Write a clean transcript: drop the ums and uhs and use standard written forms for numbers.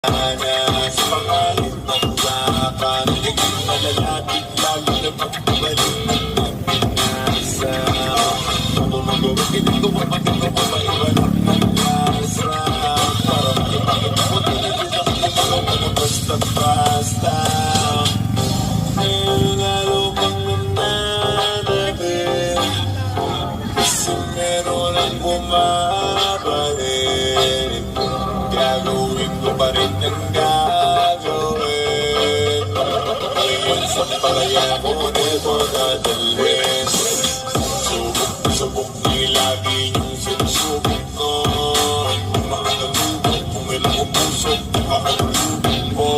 Sa pangalan ng laban, naging malalapit lalo na pagbabalik ng pagpinasa. Kung magawa, hindi ko mapagagawa, maiwanan ng lasa. Para makipakita ko, tinitiyak ko mga basta-basta. Ngayon lalo pang nananabik, kasi meron ang bumabalik. Gagawin ko pa rin ang gagawin. Ngayon sa palaya ko, never na